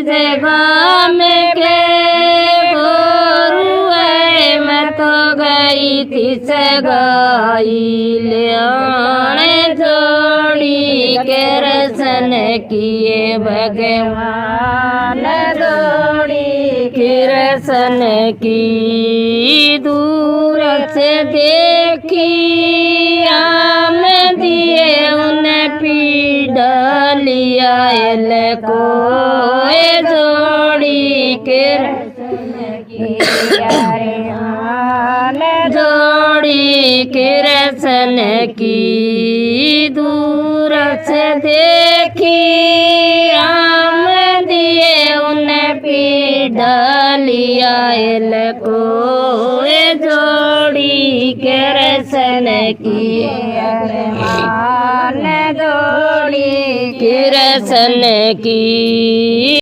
जगह में के गोरुए मैं तो गई थी सगाई लियाने जोड़ी के रसन किए भगवान जोड़ी के रसन की दूर से देखी आम दिए उन्हें पीड़ लिया एल को जोड़ी के जोड़ी के रसन की दूर से देखी आम दिए उन्हें पीड़ लिया एल को जोड़ी के रसन की जोड़ी के रसन की।